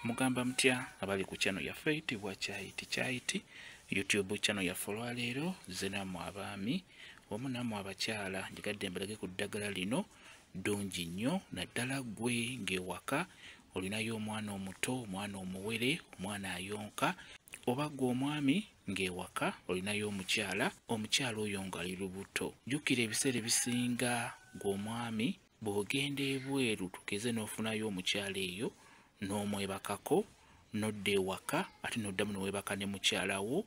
mugamba mutya abali ku channel yaffe eyitibwa Kyaiti YouTube channel yaffe olwaleero zenamu abaami wamu nammwe abakyala njigadde mbalage ku ddagala lino ddungi nnyo naddala ggwe ng'ewaka olinayo omwana omuto omwana omuwere omwana ayonka oba ggwe omwami ng'ewaka olinayo omukyala oyo ng'ali lubuto. Jjukira ebiseera ebisinga ggwe omwami bw'ogenda ebweru tugeze n'ofunayo omukyala eyo n'omwebakako nodda ewaka ate n'oddamu n'owebaka ne mukyala wo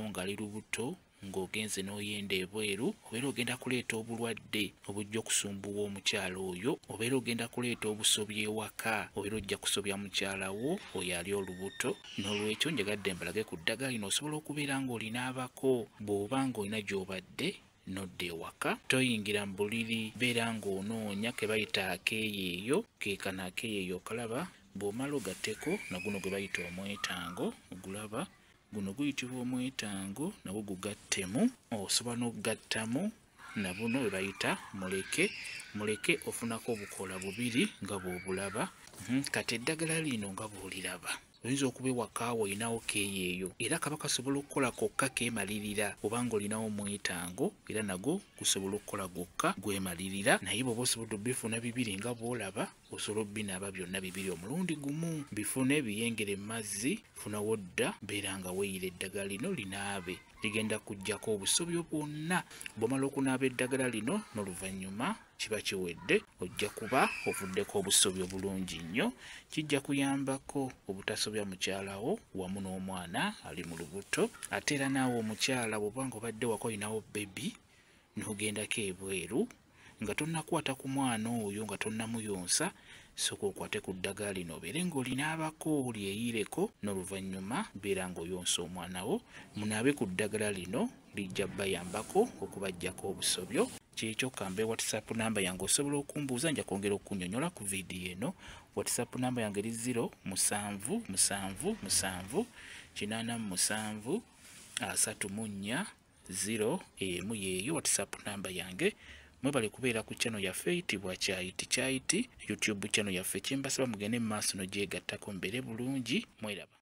ng'ali lubuto ng'ogenze n'oyenda ebweru, obeera ogenda kuleeta obulwadde obujja okusumbuwa omukyala oyo, obeera ogenda kuleeta obusobya ewaka, obeera ojja kusobya mukyala wo oyo ali olubuto. N'olwekyo njagadde mbalage ku ddagala lino osobola okubeera ng'olinaabako bw'oba ng'olina gy'obadde nodda ewaka, toyingira mu buliri beera ng'onoonya ke bayita akeeyeeyo, ke kano akeeyeeyo okalaba bw'omala ogatteko na guno gwe bayita omwetango ogulaba guno guyitibwa omwetango nagwo gugattemu, osobola n'okugattamu na buno bwe bayita muleke ofunako obukola bubiri nga bw'obulaba. Kati eddagala lino nga bw'oliraba oyinza okuba ewaka olinawo keeyeeyo era kaba kasobola okukola kokka keemalirira, obanga olinawo omwetango era nagwo gusobola okukola gwokka gwemalirira, naye bw'oba osobodde obifuna bibiri nga bw'olaba osobola obinaaba byonna bibiri omulundi gumu. Bifune biyengere mu mazzi, funawo dda beera nga weeyira eddagala lino linaabe, ligenda kuggyako obusobyo bwonna. Bw'omala okunaaba eddagala lino n'oluvannyuma kiba kiwedde, ojja kuba ovuddeko obusobyo bulungi nnyo, kijja kuyambako obutasobya mukyala wo wamu n'omwana ali mu lubuto. Ate era naawe omukyala bw'oba nga obadde waka olinawo bebi n'ogendako ebweru nga tonnakwata ku mwana oyo nga tonnamuyonsa, sooka okwate ku ddagala lino obeere ng'olinaabako lyeyireko, n'oluvannyuma beera ng'oyonsa omwana wo. Munaabe ku ddagala lino, lijja bayambako okubaggyako obusobyo. Kyekyo kambe WhatsApp namba yange osobola okumbuuza, nja kwongera okunnyonnyola ku vidiyo eno. WhatsApp namba yange eri 0777873401 yeeyo WhatsApp namba yange. Mwebale kubeera ku channel yaffe eyitibwa Kyaiti YouTube channel yaffe. Kyembasaba mugende mu maaso n'ogyegattako mbeere bulungi. Mweraba.